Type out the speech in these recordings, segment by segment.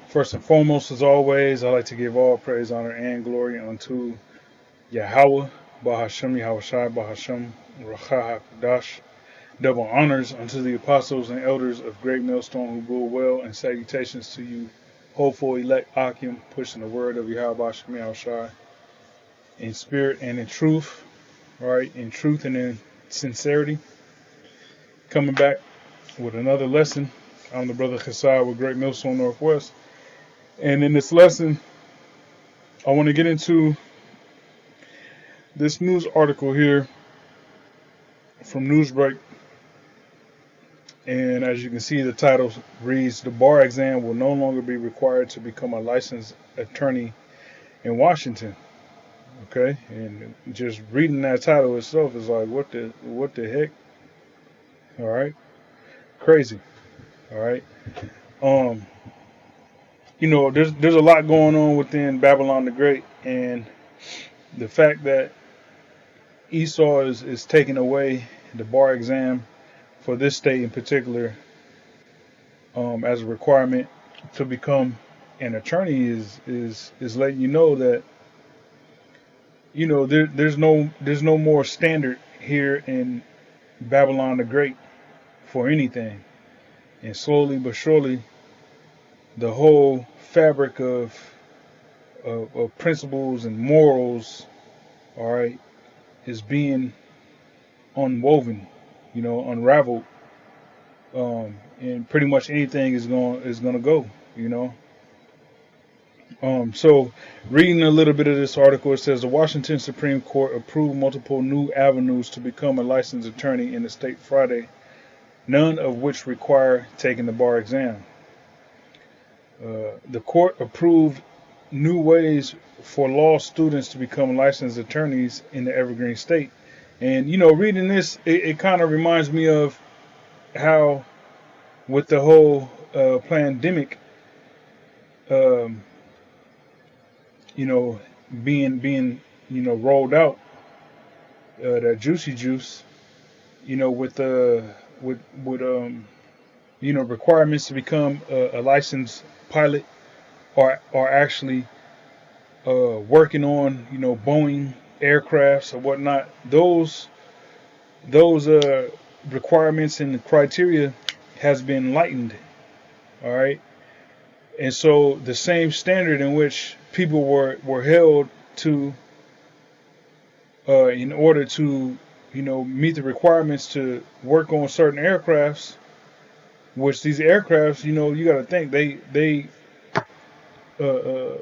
First and foremost, as always, I like to give all praise, honor, and glory unto Yahweh, Bahashem, Yahushai, Bahashem, Racha HaKodash. Double honors unto the apostles and elders of Great Millstone who rule well, and salutations to you, hopeful elect Akim, pushing the word of Yahweh, Bahashem, Yahushai, in spirit and in truth, right? In truth and in sincerity. Coming back with another lesson. I'm the brother Hassad with Great Millstone Northwest. And in this lesson, I want to get into this news article here from Newsbreak. And as you can see, the title reads, "The bar exam will no longer be required to become a licensed attorney in Washington." Okay, and just reading that title itself is like, what the heck? All right, crazy. All right. Um, there's a lot going on within Babylon the Great, and the fact that Esau is taking away the bar exam for this state in particular, as a requirement to become an attorney is letting you know that there's no more standard here in Babylon the Great for anything, and slowly but surely the whole fabric of principles and morals, all right, is being unwoven, unraveled, and pretty much anything is going to go, you know. So reading a little bit of this article, it says the Washington Supreme Court approved multiple new avenues to become a licensed attorney in the state Friday, none of which require taking the bar exam. The court approved new ways for law students to become licensed attorneys in the Evergreen State. And, reading this, it kind of reminds me of how, with the whole pandemic, um, you know, being rolled out, that juicy juice, with requirements to become a licensed pilot, or actually working on Boeing aircrafts or whatnot. Those requirements and criteria has been lightened. All right. And so the same standard in which people were held to, in order to meet the requirements to work on certain aircrafts, which these aircrafts, you got to think they uh, uh,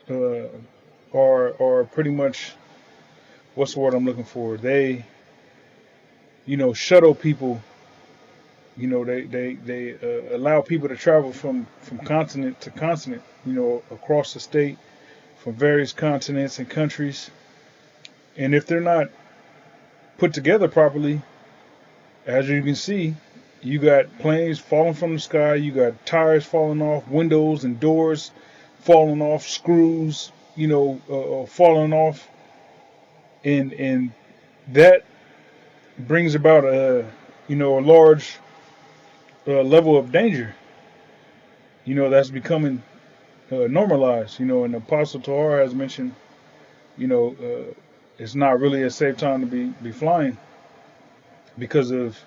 uh, are pretty much, what's the word I'm looking for? They shuttle people. They allow people to travel from continent to continent, across the state, from various continents and countries. And if they're not put together properly, as you can see, you got planes falling from the sky, you got tires falling off, windows and doors falling off, screws, falling off, and that brings about a large level of danger, that's becoming normalized, and Apostle Tahar has mentioned, it's not really a safe time to be flying because of,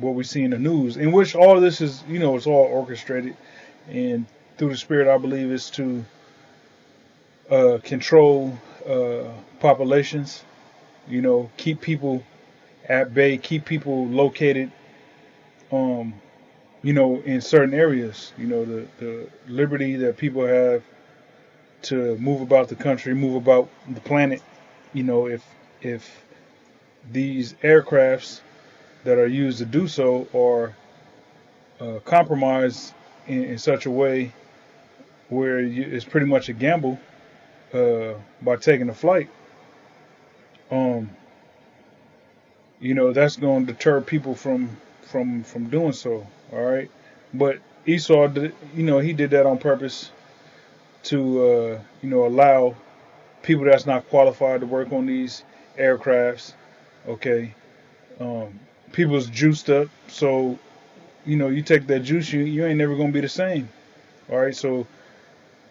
what we see in the news, in which all this is, it's all orchestrated, and through the Spirit, I believe, is to control populations, keep people at bay, keep people located, um, in certain areas, the liberty that people have to move about the country, move about the planet, if these aircrafts that are used to do so are compromised in such a way where it's pretty much a gamble by taking a flight, um, that's going to deter people from doing so. All right, but Esau did, he did that on purpose to allow people that's not qualified to work on these aircrafts. Okay, um, people's juiced up, so you take that juice, you ain't never gonna be the same. All right, so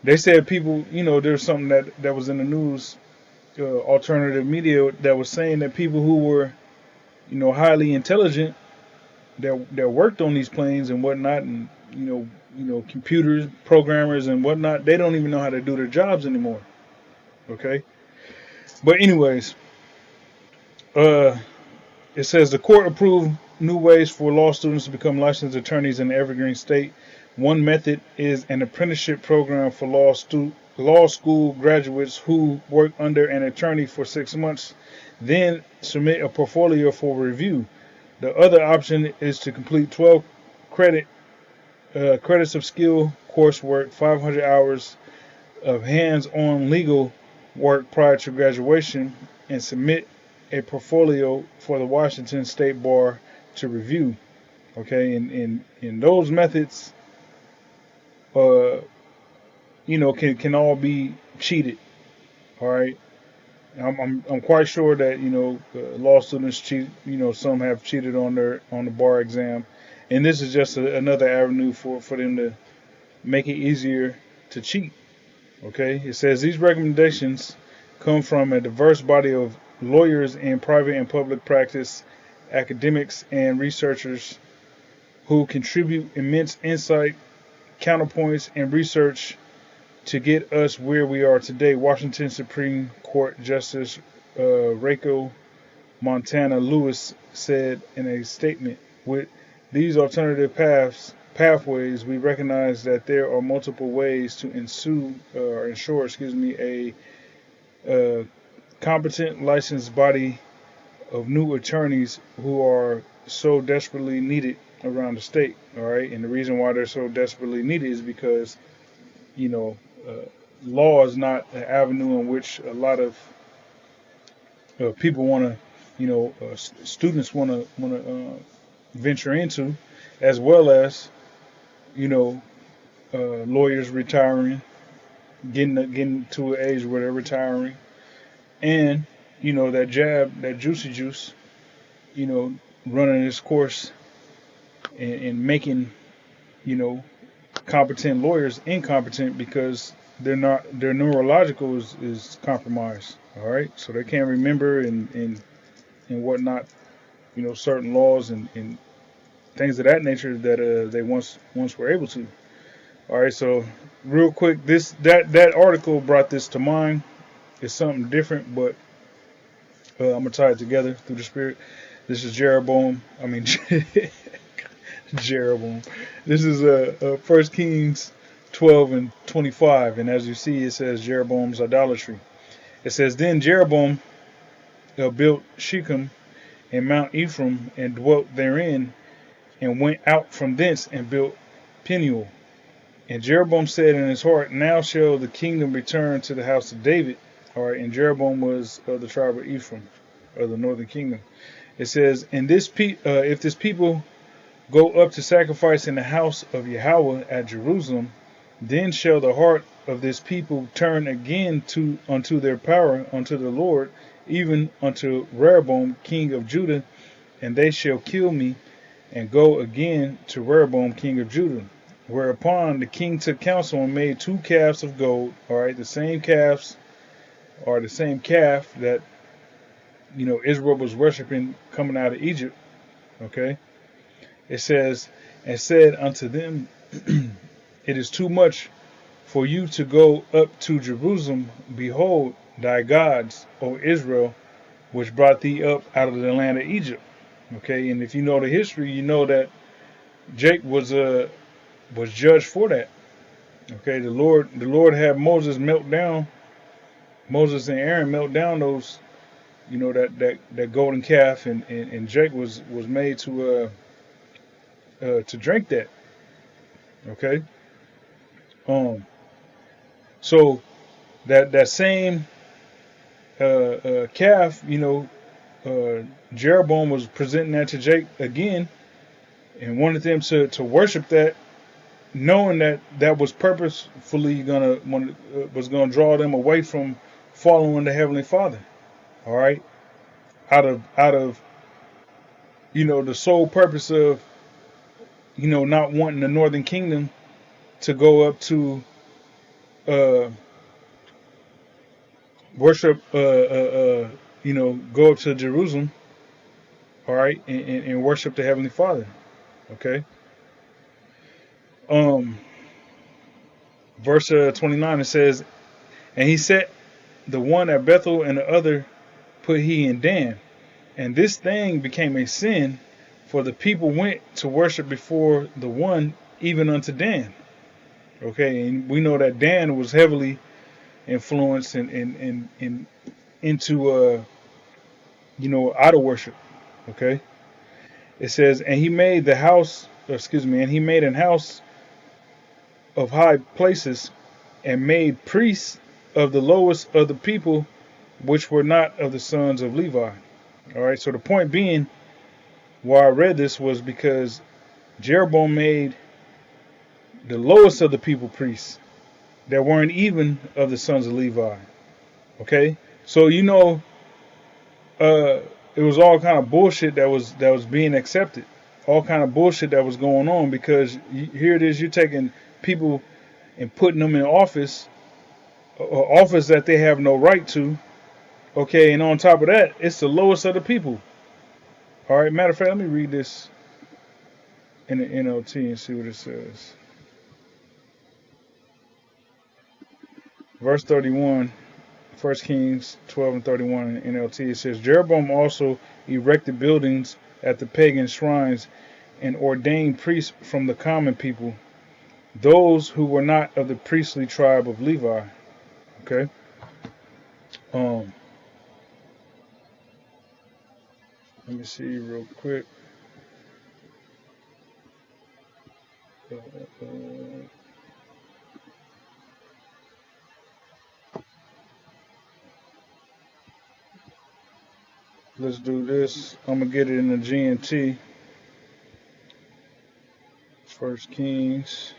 they said people, there's something that was in the news, alternative media that was saying that people who were, highly intelligent that worked on these planes and whatnot, and computers, programmers and whatnot, they don't even know how to do their jobs anymore. Okay, but anyways, uh, it says the court approved new ways for law students to become licensed attorneys in the Evergreen State. One method is an apprenticeship program for law school graduates who work under an attorney for 6 months, then submit a portfolio for review. The other option is to complete 12 credit credits of skill coursework, 500 hours of hands-on legal work prior to graduation, and submit a portfolio for the Washington State Bar to review. Okay, and those methods, uh, can all be cheated. All right, I'm quite sure that law students cheat. Some have cheated on the bar exam, and this is just another avenue for them to make it easier to cheat. Okay, it says these recommendations come from a diverse body of lawyers in private and public practice, academics, and researchers who contribute immense insight, counterpoints, and research to get us where we are today. Washington Supreme Court Justice Rachel Montana Lewis said in a statement, with these alternative pathways, we recognize that there are multiple ways to ensure, a competent licensed body of new attorneys who are so desperately needed around the state. All right, and the reason why they're so desperately needed is because you know law is not an avenue in which a lot of people want to, students want to venture into, as well as you know lawyers retiring, getting to an age where they're retiring, and that juicy juice, running this course and making you know competent lawyers incompetent because their neurological is compromised. All right, so they can't remember and whatnot. Certain laws and things of that nature that they once were able to. All right, so real quick, that article brought this to mind. It's something different, but I'm gonna tie it together through the spirit. This is Jeroboam. I mean Jeroboam. This is 1 Kings 12 and 25, and as you see, it says Jeroboam's idolatry. It says, then Jeroboam built Shechem and Mount Ephraim and dwelt therein, and went out from thence and built Peniel. And Jeroboam said in his heart, now shall the kingdom return to the house of David. All right, and Jeroboam was of the tribe of Ephraim, of the northern kingdom. It says, and if this people go up to sacrifice in the house of Yahweh at Jerusalem, then shall the heart of this people turn again unto their power, unto the Lord, even unto Rehoboam king of Judah, and they shall kill me, and go again to Rehoboam king of Judah. Whereupon the king took counsel and made 2 calves of gold. All right, the same calves are the same calf that Israel was worshiping coming out of Egypt. Okay, it says, and said unto them, it is too much for you to go up to Jerusalem. Behold, thy gods, O Israel, which brought thee up out of the land of Egypt. Okay, and if you know the history, you know that Jake was judged for that. Okay, the Lord had Moses and Aaron melt down those, that golden calf, and Jake was made to drink that. Okay, so that same calf, Jeroboam was presenting that to Jake again, and wanted them to worship that, knowing that was purposefully was gonna draw them away from following the Heavenly Father. All right, out of the sole purpose of not wanting the Northern Kingdom to go up to uh, worship, go up to Jerusalem, all right, and worship the Heavenly Father. Okay. Um, verse 29, it says, "And he set the one at Bethel, and the other put he in Dan. And this thing became a sin, for the people went to worship before the one, even unto Dan." Okay, and we know that Dan was heavily influenced in into idol worship. Okay, it says, "And he made the house, and he made an house of high places, and made priests of the lowest of the people, which were not of the sons of Levi." All right, so the point being, why I read this was because Jeroboam made the lowest of the people priests that weren't even of the sons of Levi. Okay, so it was all kind of bullshit that was being accepted, all kind of bullshit that was going on, because here it is, you're taking people and putting them in office that they have no right to. Okay, and on top of that, it's the lowest of the people. All right, matter of fact, let me read this in the NLT and see what it says. Verse 31, 1 Kings 12 and 31 in NLT, it says, "Jeroboam also erected buildings at the pagan shrines and ordained priests from the common people, those who were not of the priestly tribe of Levi." Okay. Let me see real quick. Let's do this. I'm gonna get it in the GNT. 1 Kings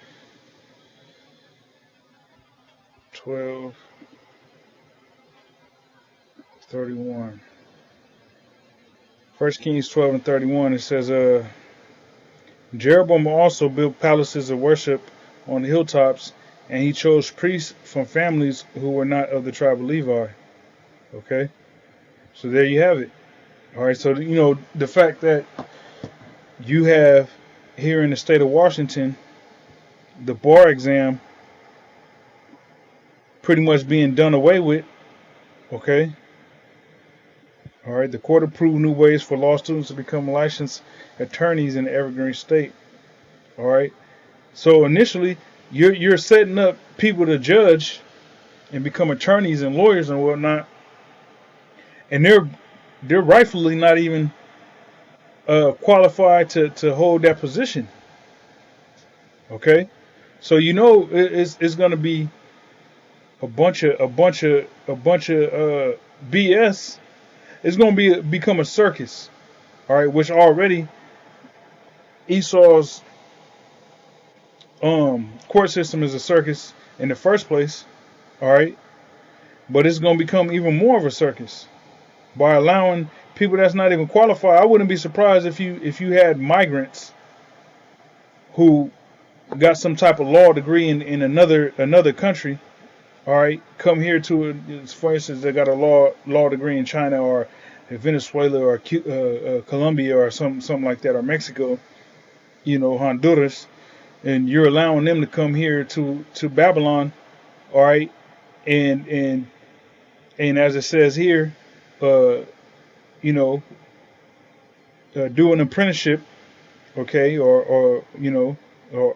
12:31. 1 Kings 12 and 31. It says, "Jeroboam also built palaces of worship on the hilltops, and he chose priests from families who were not of the tribe of Levi." Okay, so there you have it. All right, so the fact that you have here in the state of Washington the bar exam pretty much being done away with. Okay. All right, the court approved new ways for law students to become licensed attorneys in the Evergreen State. All right, so initially you're setting up people to judge and become attorneys and lawyers and whatnot, and they're rightfully not even qualified to hold that position. Okay, so it's going to be a bunch of BS. It's going to become a circus. All right, which already Esau's court system is a circus in the first place. All right, but it's going to become even more of a circus by allowing people that's not even qualified. I wouldn't be surprised if you had migrants who got some type of law degree in another country. All right, come here to, for instance, they got a law degree in China or Venezuela or Colombia or something like that, or Mexico, Honduras, and you're allowing them to come here to Babylon. All right, and as it says here, do an apprenticeship, okay, or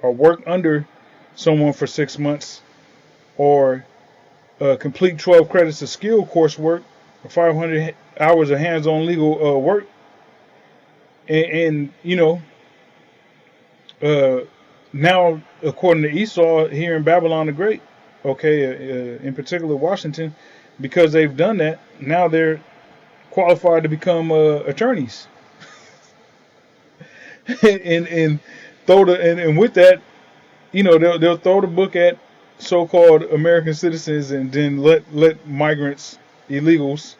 work under someone for 6 months, or complete 12 credits of skill coursework, 500 hours of hands-on legal work, and now according to Esau here in Babylon the Great, okay, in particular Washington, because they've done that, now they're qualified to become attorneys. and with that, they'll throw the book at so-called American citizens, and then let migrants, illegals,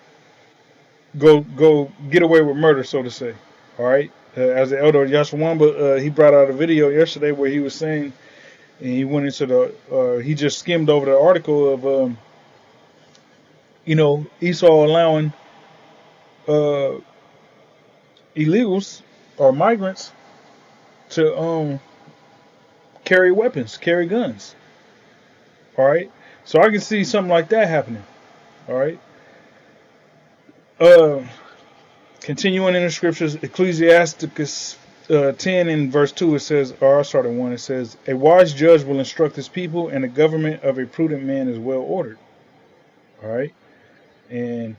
go get away with murder, so to say. All right, as the elder Yashawamba, he brought out a video yesterday where he was saying, and he went into he just skimmed over the article of, Esau allowing uh, illegals or migrants to carry weapons, carry guns. All right, so I can see something like that happening. All right. Uh, Continuing in the scriptures, Ecclesiasticus 10 in verse 2, it says, or I started 1, it says, a wise judge will instruct his people, and the government of a prudent man is well ordered. All right. And,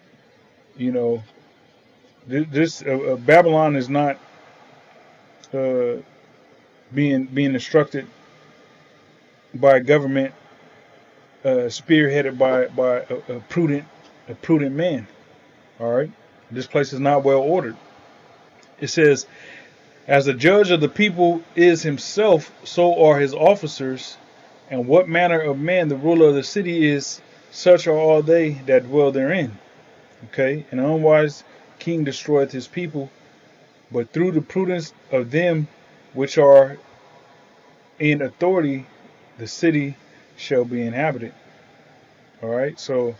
this Babylon is not being instructed by a government spearheaded by a prudent man. All right. This place is not well ordered. It says, as the judge of the people is himself, so are his officers. And what manner of man the ruler of the city is, such are all they that dwell therein. Okay. An unwise king destroyeth his people, but through the prudence of them which are in authority, the city shall be inhabited. All right. So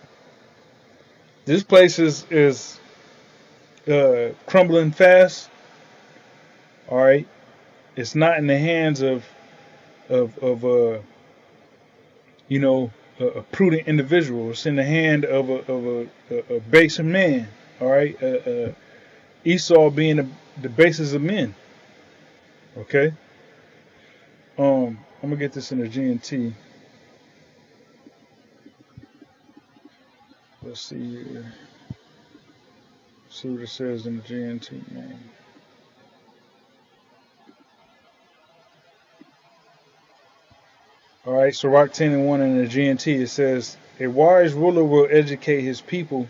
this place is crumbling fast. All right, it's not in the hands of a prudent individual. It's in the hand of a base of man. All right, Esau being the basis of men. Okay. I'm gonna get this in the GNT. Let's see here. See what it says in the GNT, man. All right, so Rock 10 and 1 in the GNT, it says, a wise ruler will educate his people,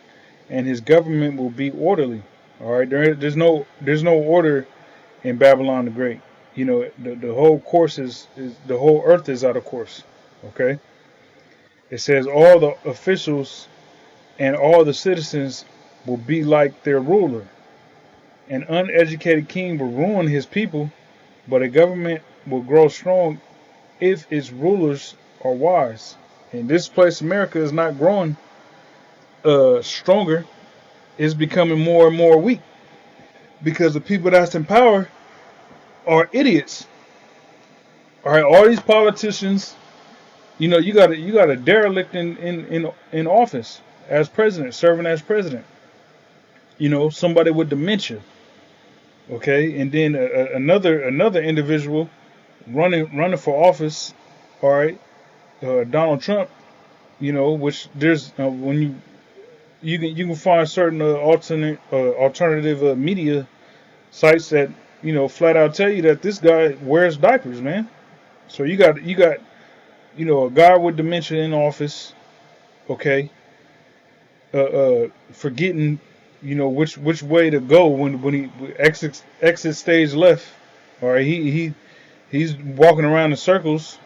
and his government will be orderly. All right, there's no order in Babylon the Great. The whole course is the whole earth is out of course. Okay. It says all the officials and all the citizens will be like their ruler. An uneducated king will ruin his people, but a government will grow strong if its rulers are wise. And this place, America, is not growing stronger. It's becoming more and more weak because the people that's in power are idiots. All right, all these politicians, you got a derelict in office as president, serving as president. Somebody with dementia. Okay, and then another individual running for office. All right, Donald Trump. Which there's when you can find certain alternative media sites that flat out tell you that this guy wears diapers, man. So you got a guy with dementia in office. Okay, forgetting which way to go when he exit stage left. All right, he's walking around in circles.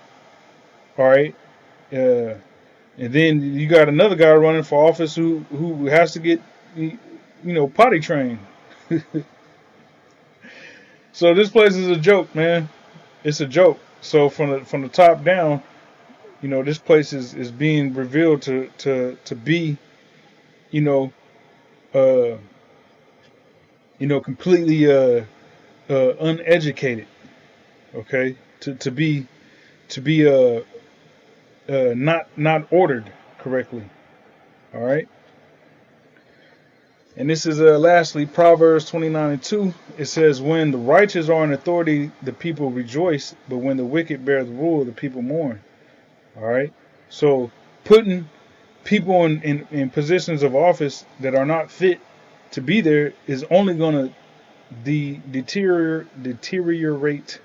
All right, and then you got another guy running for office who has to get potty trained. So this place is a joke, man. It's a joke. So from the top down, this place is being revealed to be completely uneducated. Okay, to be not ordered correctly. All right. And this is lastly Proverbs 29 and 2. It says, when the righteous are in authority, the people rejoice, but when the wicked bear the rule, the people mourn. All right. So putting people in positions of office that are not fit to be there is only going to deteriorate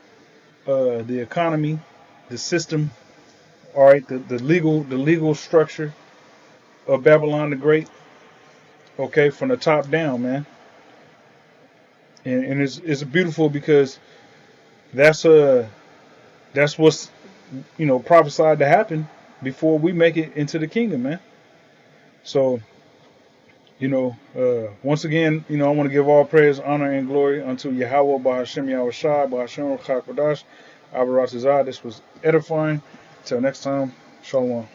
the economy, the system. All right, the legal structure of Babylon the Great. Okay, from the top down, man. And it's beautiful because that's what's prophesied to happen before we make it into the kingdom, man. So Once again, I want to give all praise, honor, and glory unto Yahweh, Bahashem Yahweh Shai, Bahashem Ruach HaKodesh, Abaratazah. This was edifying. Till next time, Shalom.